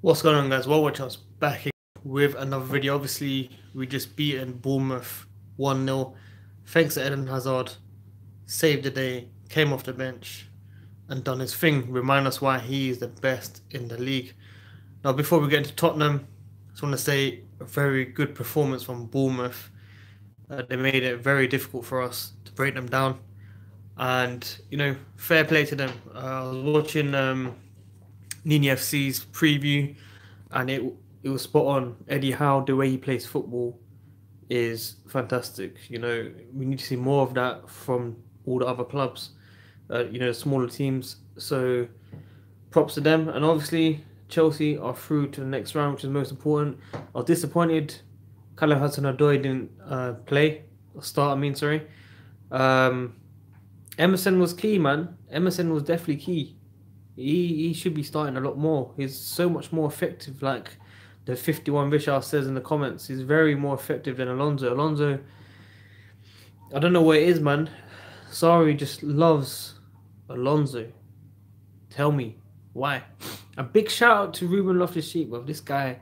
What's going on, guys? Well, watch us back with another video. Obviously, we just beaten Bournemouth 1-0. Thanks to Eden Hazard, saved the day, came off the bench and done his thing. Remind us why he is the best in the league. Now, before we get into Tottenham, I just want to say a very good performance from Bournemouth. They made it very difficult for us to break them down. And, fair play to them. I was watching Nini FC's preview, and it was spot on. Eddie Howe, the way he plays football is fantastic. We need to see more of that from all the other clubs, smaller teams. So props to them. And obviously Chelsea are through to the next round, which is most important. I was disappointed Callum Hudson-Odoi didn't play or start. Emerson was key, man. Emerson was definitely key. He should be starting a lot more. He's so much more effective, like the 51 Vishal says in the comments. He's very more effective than Alonso. Alonso, I don't know what it is, man. Sarri just loves Alonso. Tell me why. A big shout out to Ruben Loftus-Cheek, bro. This guy,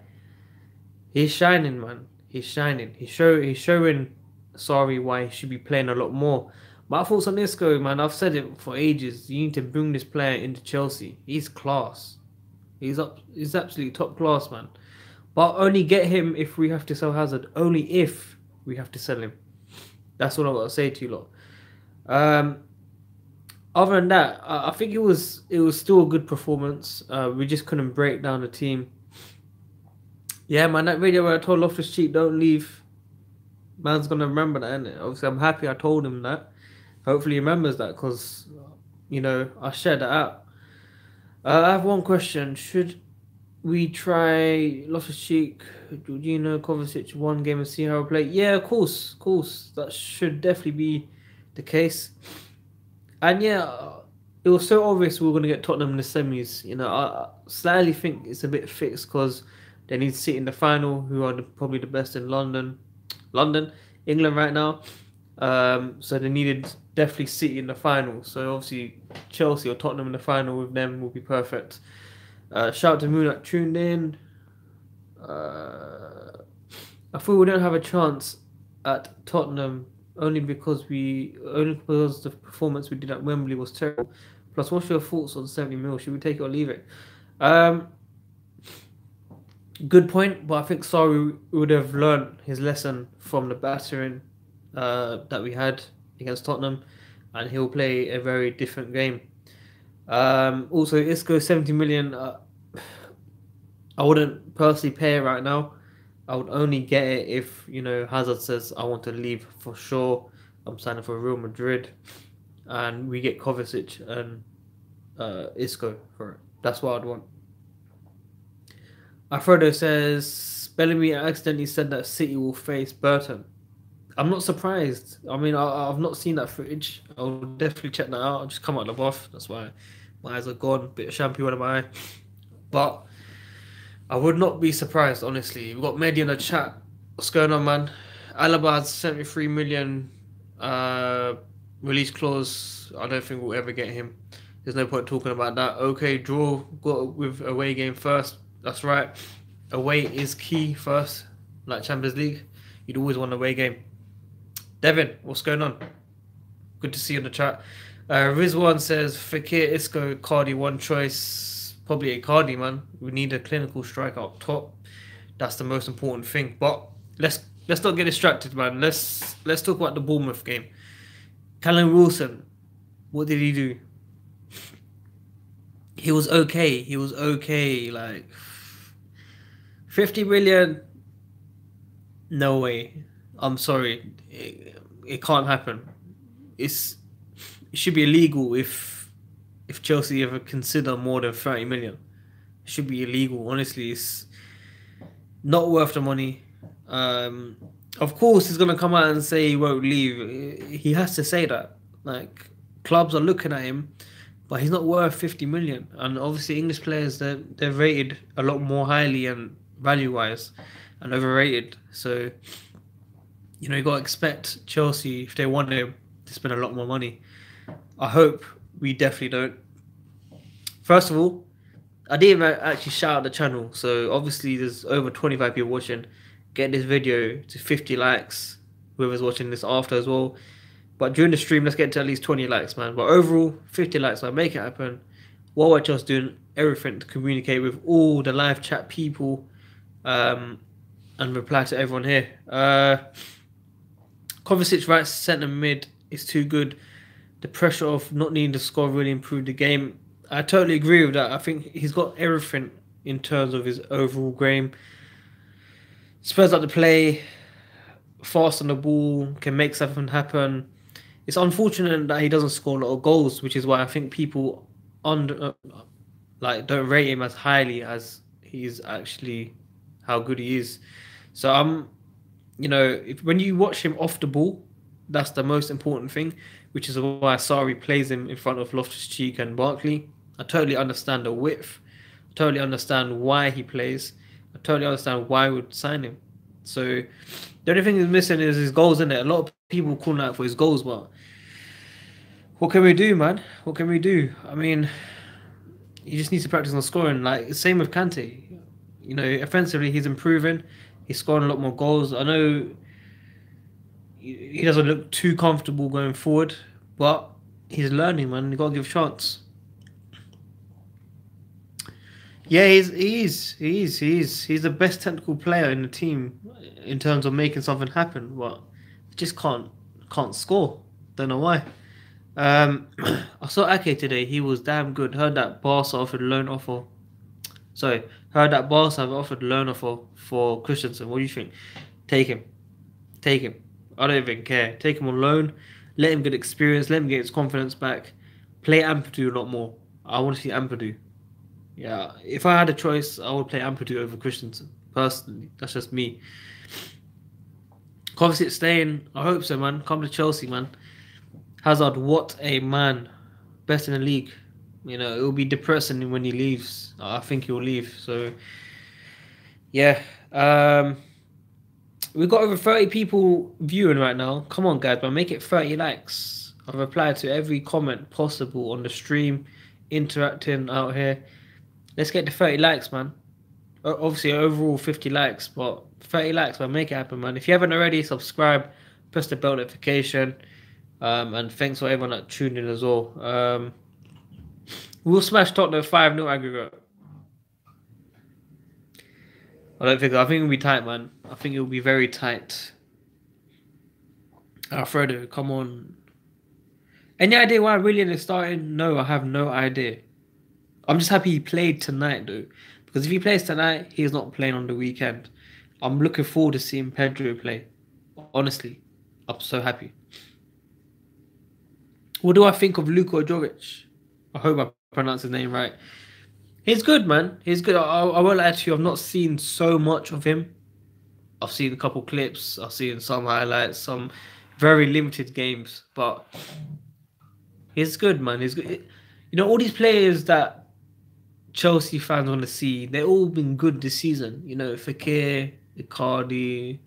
he's shining, man. He's shining. He's showing Sarri why he should be playing a lot more. My thoughts on Isco, man, I've said it for ages. You need to bring this player into Chelsea. He's class. He's absolutely top class, man. But only get him if we have to sell Hazard. Only if we have to sell him. That's all I've got to say to you lot. Other than that, I think it was still a good performance. We just couldn't break down the team. Yeah, man, that video where I told Loftus-Cheek don't leave, man's gonna remember that, innit? Obviously, I'm happy I told him that. Hopefully he remembers that, because, I shared that out. I have one question. Should we try Loftus-Cheek, Jorginho, Kovacic one game and see how we play? Yeah, of course. That should definitely be the case. And yeah, it was so obvious we were going to get Tottenham in the semis. I slightly think it's a bit fixed because they need to sit in the final, who are probably the best in England right now. So they needed definitely City in the final. So obviously Chelsea or Tottenham in the final with them will be perfect. Shout out to Moon that tuned in. I thought we don't have a chance at Tottenham only because the performance we did at Wembley was terrible. Plus, what's your thoughts on 70 mil? Should we take it or leave it? Good point, but I think Sarri would have learned his lesson from the battering that we had against Tottenham, and he'll play a very different game. Also, Isco 70 million. I wouldn't personally pay it right now. I would only get it if Hazard says I want to leave for sure. I'm signing for Real Madrid, and we get Kovacic and Isco for it. That's what I'd want. Alfredo says Bellamy accidentally said that City will face Burton. I'm not surprised. I mean, I've not seen that footage. I'll definitely check that out. I'll just come out of the bath. That's why my eyes are gone. Bit of shampoo under my eye. But I would not be surprised, honestly. We've got Mehdi in the chat. What's going on, man? Alaba has 73 million release clause. I don't think we'll ever get him. There's no point talking about that. Okay, draw. Got with away game first. That's right. Away is key first. Like Champions League, you'd always want an away game. Devin, what's going on? Good to see you in the chat. Rizwan says Fekir, Isco, Cardi, one choice. Probably Icardi, man. We need a clinical striker up top. That's the most important thing. But let's not get distracted, man. Let's talk about the Bournemouth game. Callum Wilson, what did he do? He was okay. Like 50 million. No way. I'm sorry. It can't happen. It should be illegal if Chelsea ever consider more than 30 million. It should be illegal. Honestly, it's not worth the money. Of course, he's gonna come out and say he won't leave. He has to say that. Like, clubs are looking at him, but he's not worth 50 million. And obviously, English players they're rated a lot more highly and value-wise, and overrated. So you got to expect Chelsea, if they want him, to spend a lot more money. I hope we definitely don't. First of all, I didn't even actually shout out the channel. So obviously there's over 25 people watching. Get this video to 50 likes. Whoever's watching this after as well. But during the stream, let's get to at least 20 likes, man. But overall, 50 likes, man. Make it happen. While we're just doing everything to communicate with all the live chat people, and reply to everyone here. Kovacic right centre mid is too good. The pressure of not needing to score really improved the game. I totally agree with that. I think he's got everything in terms of his overall game. Spurs like to play fast on the ball, can make something happen. It's unfortunate that he doesn't score a lot of goals, which is why I think people don't rate him as highly as he's actually how good he is. So when you watch him off the ball, that's the most important thing, which is why Sarri plays him in front of Loftus-Cheek and Barkley. I totally understand the width. I totally understand why he plays. I totally understand why we would sign him. So the only thing he's missing is his goals, in it. A lot of people call out for his goals, but what can we do, man? What can we do? I mean, he just needs to practice on scoring. Like, same with Kante. Offensively, he's improving. He's scoring a lot more goals. I know he doesn't look too comfortable going forward, but he's learning, man. You got to give a chance. Yeah, he is. He's the best technical player in the team in terms of making something happen, but just can't score. Don't know why. I saw Ake today. He was damn good. Heard that Barca offered loan offer. Sorry, heard that Barca have offered loan offer for Christensen. What do you think? Take him. I don't even care. Take him on loan. Let him get experience. Let him get his confidence back. Play Ampadu a lot more. I want to see Ampadu. Yeah, if I had a choice, I would play Ampadu over Christensen. Personally, that's just me. Kovacic staying. I hope so, man. Come to Chelsea, man. Hazard, what a man. Best in the league. It will be depressing when he leaves. I think he'll leave. So, yeah. We've got over 30 people viewing right now. Come on, guys, man. Make it 30 likes. I've replied to every comment possible on the stream. Interacting out here. Let's get to 30 likes, man. Obviously, overall 50 likes, but 30 likes, man. Make it happen, man. If you haven't already, subscribe. Press the bell notification. And thanks for everyone that tuned in as well. We'll smash Tottenham 5-0 aggregate. I think it'll be tight, man. I think it'll be very tight. Alfredo, come on. Any idea why Willian is starting? No, I have no idea. I'm just happy he played tonight, though. Because if he plays tonight, he's not playing on the weekend. I'm looking forward to seeing Pedro play. Honestly, I'm so happy. What do I think of Luka Jovic? I hope I pronounced his name right. He's good, man. He's good. I won't lie to you. I've not seen so much of him. I've seen a couple clips. I've seen some highlights, some very limited games. But he's good, man. He's good. All these players that Chelsea fans want to see, they've all been good this season. Fekir, Icardi,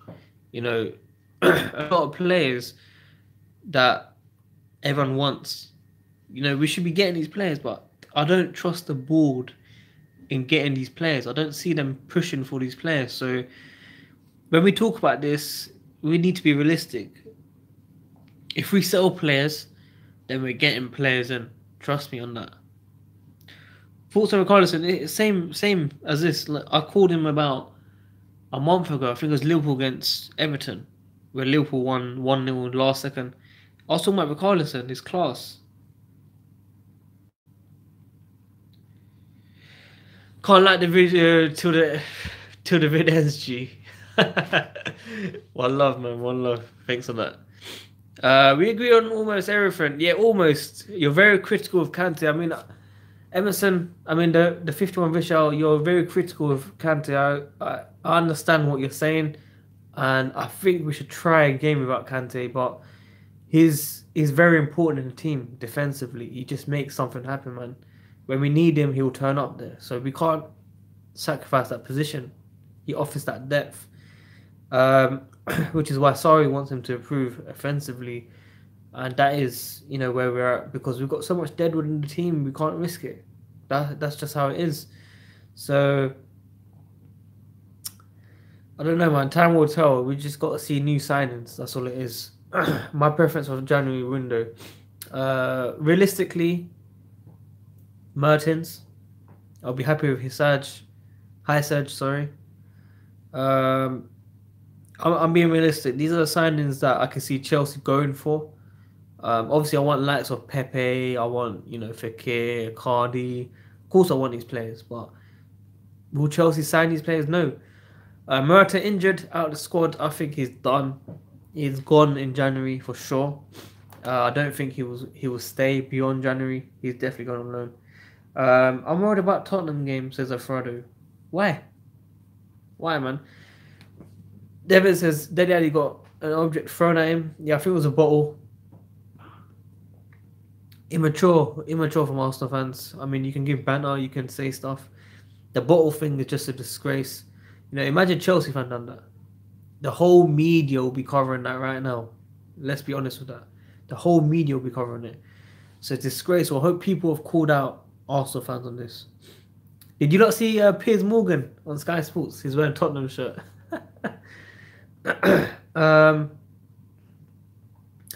a lot of players that everyone wants. We should be getting these players, but I don't trust the board in getting these players. I don't see them pushing for these players. So when we talk about this, we need to be realistic. If we sell players, then we're getting players in. Trust me on that. Thoughts on Ricarlison, same as this. I called him about a month ago. I think it was Liverpool against Everton, where Liverpool won 1-0 last second. I was talking about Ricarlison, his class. Can't like the video till the vid ends, G. One love, man. One love. Thanks on that. We agree on almost everything. Yeah, almost. You're very critical of Kante. I mean, Emerson. I mean, the 51 Vishal. You're very critical of Kante. I understand what you're saying, and I think we should try a game without Kante. But he's very important in the team defensively. He just makes something happen, man. When we need him, he'll turn up there. So we can't sacrifice that position. He offers that depth, which is why Sarri wants him to improve offensively. And that is, where we're at. Because we've got so much deadwood in the team, we can't risk it. That's just how it is. So I don't know, man. Time will tell. We just got to see new signings. That's all it is. My preference for January window. Realistically, Mertens. I'll be happy with his Surge. High Surge, sorry. Um, I'm being realistic. These are the signings that I can see Chelsea going for. Obviously, I want likes of Pepe. I want, Fekir, Cardi. Of course, I want these players, but will Chelsea sign these players? No. Murata injured out of the squad. I think he's done. He's gone in January for sure. I don't think he will stay beyond January. He's definitely gone on loan. I'm worried about Tottenham game, says Alfredo. Why? Why, man? David says Daddy Ali got an object thrown at him. Yeah, I think it was a bottle. Immature from Arsenal fans. I mean, you can give banter, you can say stuff. The bottle thing is just a disgrace. Imagine Chelsea fan done that. The whole media will be covering that right now. Let's be honest with that. The whole media will be covering it. So it's disgraceful. I hope people have called out Arsenal fans on this. Did you not see Piers Morgan on Sky Sports? He's wearing a Tottenham shirt. How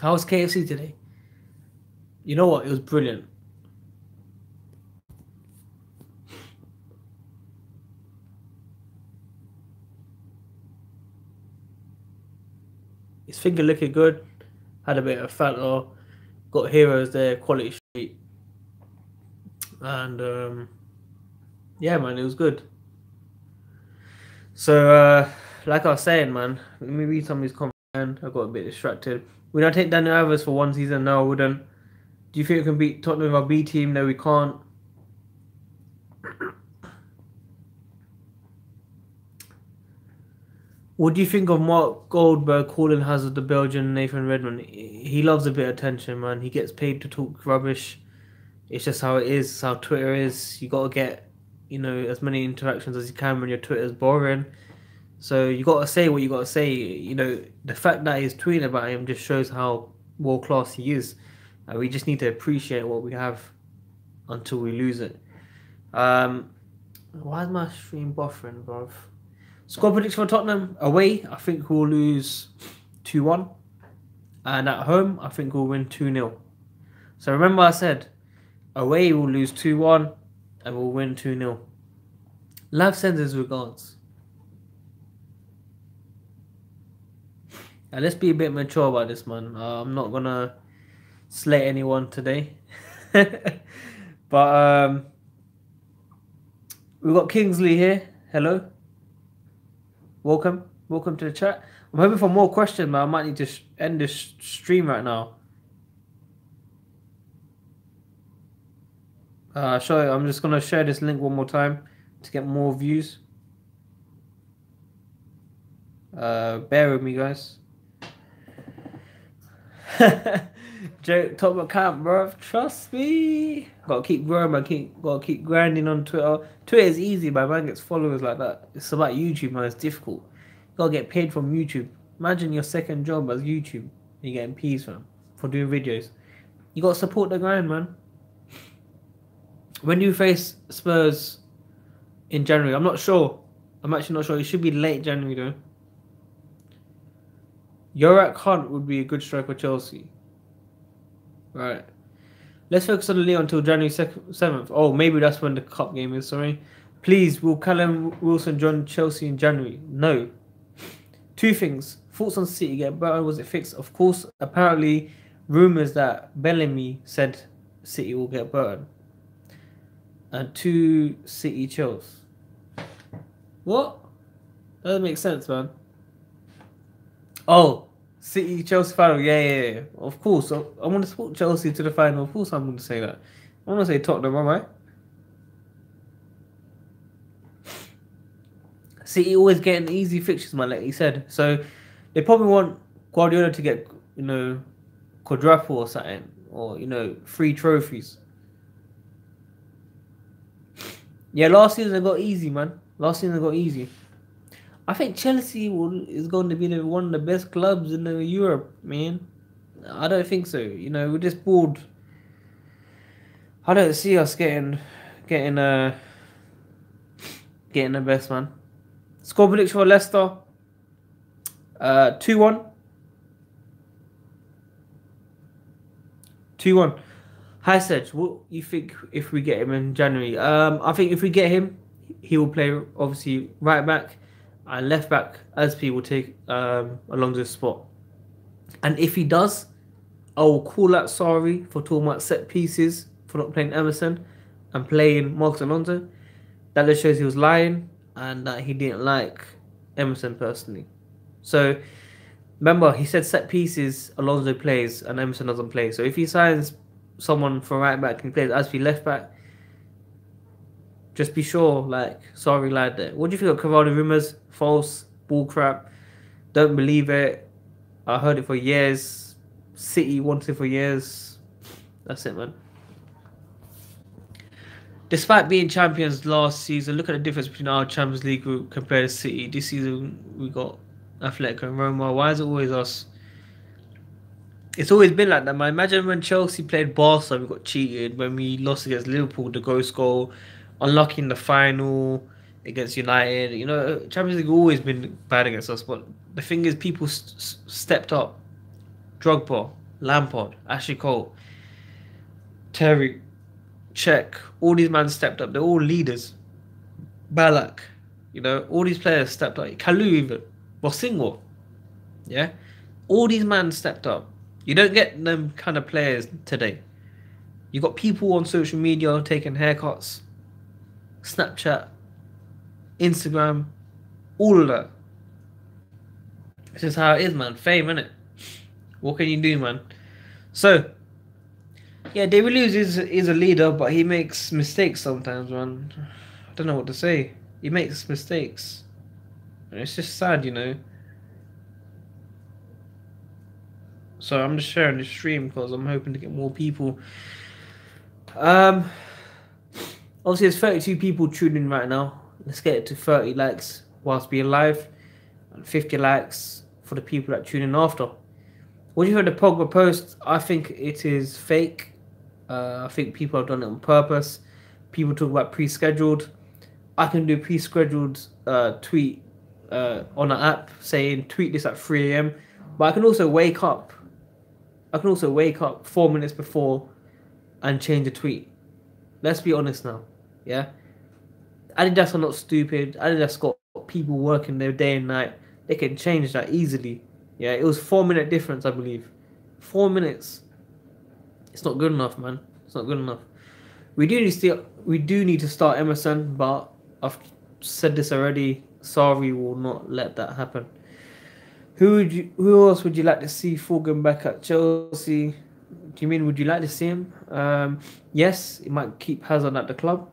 was KFC today? You know what? It was brilliant. His finger looking good. Had a bit of Fanta. Got heroes there. Quality street. And yeah, man, it was good. So like I was saying, man, let me read some of these comments. I got a bit distracted. Would I take Daniel Alves for one season? No, I wouldn't. Do you think we can beat Tottenham with our B team? No, we can't. What do you think of Mark Goldberg calling Hazard the Belgian Nathan Redmond? He loves a bit of attention, man. He gets paid to talk rubbish. It's just how it is. It's how Twitter is. You got to get, as many interactions as you can when your Twitter is boring. So you got to say what you got to say. The fact that he's tweeting about him just shows how world class he is. And we just need to appreciate what we have until we lose it. Why is my stream buffering, bruv? Score prediction for Tottenham. Away, I think we'll lose 2-1. And at home, I think we'll win 2-0. So remember I said, away we'll lose 2-1 and we'll win 2-0. Lav sends his regards. Now let's be a bit mature about this, man. I'm not going to slay anyone today. But we've got Kingsley here. Hello. Welcome to the chat. I'm hoping for more questions, man. I might need to end this stream right now. I'm just gonna share this link one more time to get more views. Bear with me, guys. Joke, top of camp, bro. Trust me. Gotta keep growing, man. Gotta keep grinding on Twitter. Twitter is easy, man gets followers like that. It's about YouTube, man. It's difficult. You gotta get paid from YouTube. Imagine your second job as YouTube. You're getting peas for doing videos. You gotta support the grind, man. When you face Spurs in January, I'm not sure. I'm actually not sure. It should be late January though. Yorak Hunt would be a good strike for Chelsea. Right. Let's focus on Lyon until January 7th. Oh, maybe that's when the cup game is, sorry. Please, will Callum Wilson join Chelsea in January? No. Two things. Thoughts on City get better? Was it fixed? Of course. Apparently, rumours that Bellamy said City will get better. And 2 City chills. What? That doesn't make sense, man. Oh, City Chelsea final. Yeah. Of course. I want to support Chelsea to the final. Of course I'm going to say that. I want to say Tottenham, am I? City always getting easy fixtures, man, like he said. So they probably want Guardiola to get, quadruple or something. Or, 3 trophies. Yeah, last season they got easy, man. I think Chelsea is going to be one of the best clubs in Europe, man. I don't think so. We're just bored. I don't see us getting getting the best, man. Score prediction for Leicester. 2-1. 2-1. Hi Sedge, what you think if we get him in January? I think if we get him, he will play obviously right back and left back as P will take Alonso's spot. And if he does, I will call out sorry for talking about set pieces for not playing Emerson and playing Marcos Alonso. That just shows he was lying and that he didn't like Emerson personally. So remember, he said set pieces Alonso plays and Emerson doesn't play. So if he signs someone for right back and he plays Aspi left back, just be sure, like, sorry, lad. There. What do you think of Cavani rumours? False, bull crap. Don't believe it. I heard it for years. City wanted it for years. That's it, man. Despite being champions last season, look at the difference between our Champions League group compared to City. This season we got Atletico and Roma. Why is it always us? It's always been like that, man. Imagine when Chelsea played Barca, we got cheated. When we lost against Liverpool, the ghost goal, unlucky in the final against United. You know, Champions League always been bad against us. But the thing is, people stepped up. Drogba, Lampard, Ashley Cole, Terry, Czech. All these men stepped up. They're all leaders. Balak, you know, all these players stepped up. Kalu even, Bosingwa, yeah. All these men stepped up. You don't get them kind of players today. You got people on social media taking haircuts, Snapchat, Instagram, all of that. It's just how it is, man. Fame, innit? What can you do, man? So, yeah, David Luiz is a leader, but he makes mistakes sometimes, man. I don't know what to say. He makes mistakes. And it's just sad, you know. So I'm just sharing the stream because I'm hoping to get more people. Obviously, there's 32 people tuning in right now. Let's get it to 30 likes whilst being live, and 50 likes for the people that tune in after. What do you heard the Pogba post? I think it is fake. I think people have done it on purpose. People talk about pre-scheduled. I can do pre-scheduled tweet on an app saying tweet this at 3 a.m. But I can also wake up. 4 minutes before and change a tweet. Let's be honest now. Yeah? Adidas are not stupid. Adidas got people working their day and night. They can change that easily. Yeah, it was 4 minute difference, I believe. 4 minutes. It's not good enough, man. It's not good enough. We do need to start Emerson, but I've said this already. Sorry, will not let that happen. Who else would you like to see Fulgham back at Chelsea? Do you mean would you like to see him? Yes, it might keep Hazard at the club,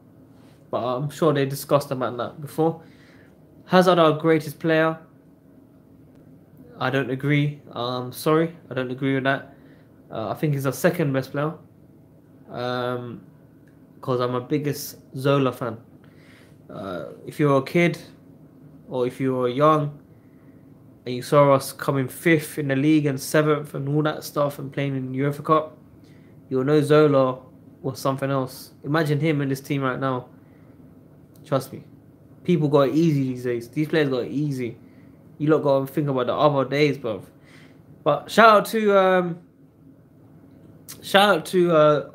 but I'm sure they discussed about that before. Hazard our greatest player. I don't agree. Sorry, I don't agree with that. I think he's our second best player. Because I'm a biggest Zola fan. If you're a kid or if you're young and you saw us coming 5th in the league and 7th and all that stuff and playing in UEFA Cup, you'll know Zola was something else. Imagine him in this team right now. Trust me. People got it easy these days. These players got it easy. You lot got to think about the other days, bro. But shout out to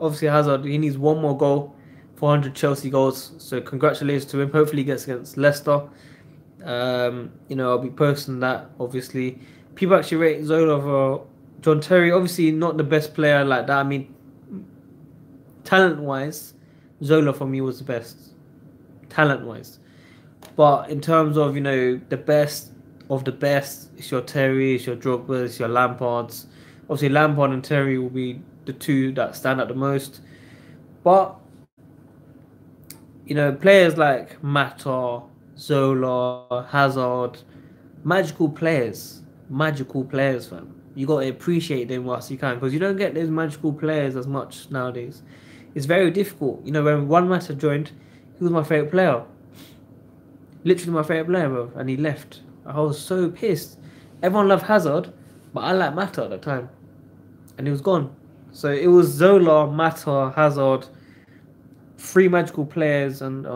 obviously Hazard. He needs one more goal, 400 Chelsea goals. So congratulations to him. Hopefully he gets against Leicester. You know, I'll be posting that. Obviously, people actually rate Zola over John Terry. Obviously, not the best player like that. I mean, talent-wise, Zola for me was the best. Talent-wise, but in terms of, you know, the best of the best, it's your Terry, it's your Drogba, it's your Lampards. Obviously, Lampard and Terry will be the two that stand out the most. But, you know, players like Mata, Zola, Hazard, magical players, fam. You got to appreciate them whilst you can, because you don't get those magical players as much nowadays. It's very difficult. You know, when one Mata joined, he was my favourite player. Literally my favourite player, bro, and he left. I was so pissed. Everyone loved Hazard, but I liked Mata at the time. And he was gone. So it was Zola, Mata, Hazard, 3 magical players, and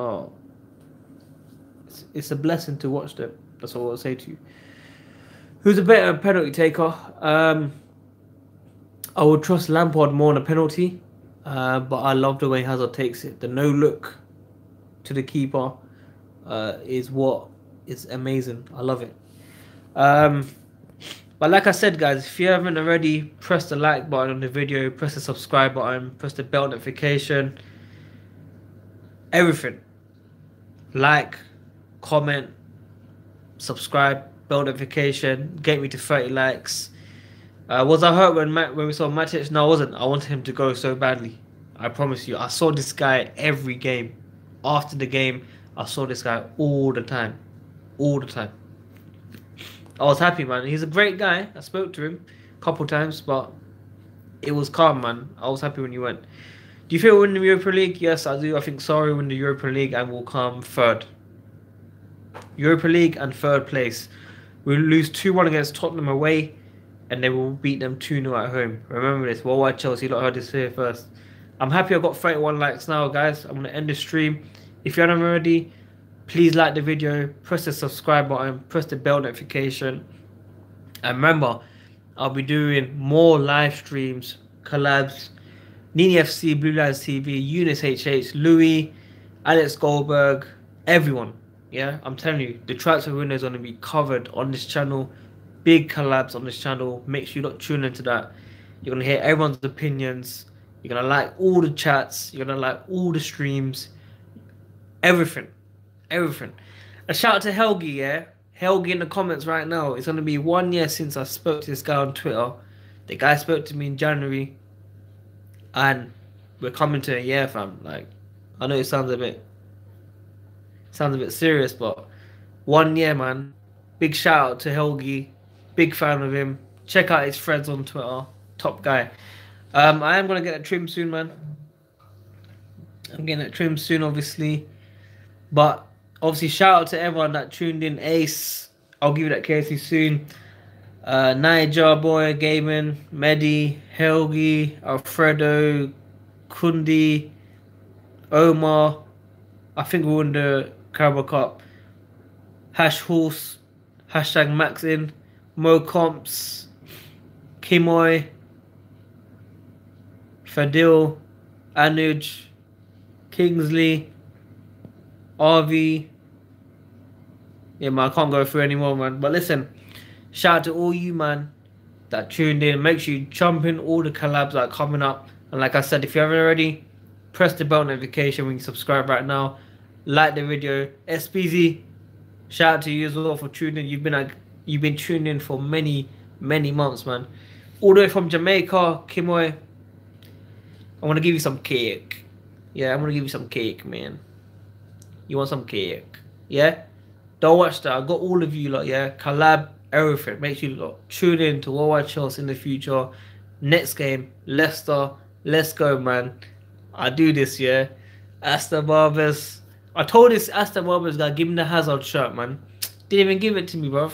it's a blessing to watch them. That's all I'll say to you. Who's a better penalty taker? I would trust Lampard more on a penalty, but I love the way Hazard takes it. The no look to the keeper is what is amazing. I love it. But like I said, guys, if you haven't already, press the like button on the video, press the subscribe button, press the bell notification, everything. Like, comment, subscribe, bell notification, get me to 30 likes. Was I hurt when we saw Matic? No, I wasn't. I wanted him to go so badly. I promise you. I saw this guy every game. After the game, I saw this guy all the time. All the time. I was happy, man. He's a great guy. I spoke to him a couple times, but it was calm, man. I was happy when you went. Do you feel we'll win the Europa League? Yes, I do. I think Sarri will win the Europa League and will come third. Europa League and third place. We'll lose 2-1 against Tottenham away, and they will beat them 2-0 at home. Remember this. Well, why Chelsea? Lot heard this here first. I'm happy I got 31 likes now, guys. I'm going to end the stream. If you haven't already, please like the video, press the subscribe button, press the bell notification. And remember, I'll be doing more live streams, collabs, Nini FC, Blue Lights TV, Eunice HH, Louis, Alex Goldberg, everyone. Yeah, I'm telling you, the transfer window is going to be covered on this channel. Big collabs on this channel. Make sure you don't tune into that. You're going to hear everyone's opinions. You're going to like all the chats. You're going to like all the streams. Everything. Everything. A shout out to Helgi, yeah? Helgi in the comments right now. It's going to be 1 year since I spoke to this guy on Twitter. The guy spoke to me in January. And we're coming to a year, fam. Like, I know it sounds a bit serious, but 1 year, man. Big shout out to Helgi. Big fan of him. Check out his threads on Twitter. Top guy. I am going to get a trim soon, man. I'm getting it trimmed soon, obviously. But obviously, shout out to everyone that tuned in. Ace, I'll give you that KFC soon. Niger Boy, Gaiman, Mehdi, Helgi, Alfredo, Kundi, Omar. I think we won the Carabao Cup. Hash Horse, hashtag Maxin, Mo Comps, Kimoy, Fadil, Anuj, Kingsley, RV. Yeah, man, I can't go through anymore, man. But listen, shout out to all you, man, that tuned in. Make sure you jump in all the collabs that are coming up. And like I said, if you haven't already, press the bell notification when you subscribe right now. Like the video. SPZ, shout out to you as well for tuning in. You've been tuning in for many months, man. All the way from Jamaica, Kimoy. I want to give you some cake. Yeah, I'm going to give you some cake, man. You want some cake? Yeah? Don't watch that. I got all of you, like, yeah? Collab, everything. Make sure you like, tune in to Worldwide Chelsea in the future. Next game, Leicester. Let's go, man. I do this, yeah? Aston Barbers. I told this Aston Barbers guy, give him the Hazard shirt, man. Didn't even give it to me, bruv.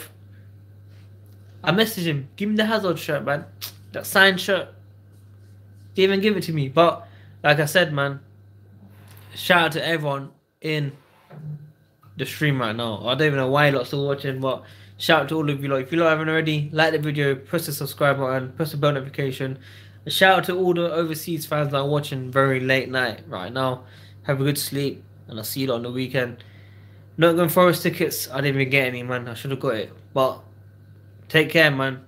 I messaged him. Give him the Hazard shirt, man. That signed shirt. Didn't even give it to me. But, like I said, man, shout out to everyone in the stream right now. I don't even know why you're still watching, but shout out to all of you. Like, if you haven't already, like the video, press the subscribe button, press the bell notification. And shout out to all the overseas fans that are watching very late night right now. Have a good sleep, and I'll see you on the weekend. Nottingham Forest tickets, I didn't even get any, man. I should have got it. But take care, man.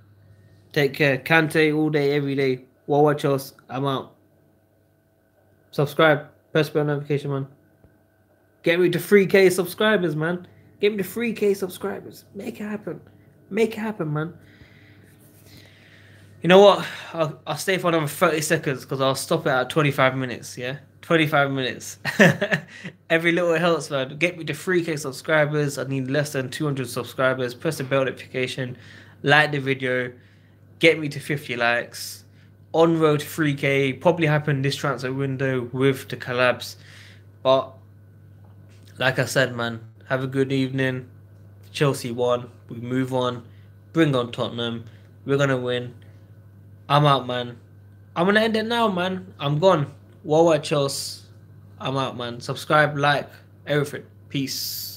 Take care. Kante all day, every day. Worldwide Chelsea, I'm out. Subscribe, press bell notification, man. Get me to 3K subscribers, man. Get me to 3K subscribers. Make it happen. Make it happen, man. You know what? I'll stay for another 30 seconds because I'll stop it at 25 minutes, yeah? 25 minutes. Every little helps, man. Get me to 3K subscribers. I need less than 200 subscribers. Press the bell notification. Like the video. Get me to 50 likes. On road to 3K. Probably happen this transfer window with the collabs. But like I said, man, have a good evening. Chelsea won. We move on. Bring on Tottenham. We're going to win. I'm out, man. I'm going to end it now, man. I'm gone. Worldwide Chelsea. I'm out, man. Subscribe, like, everything. Peace.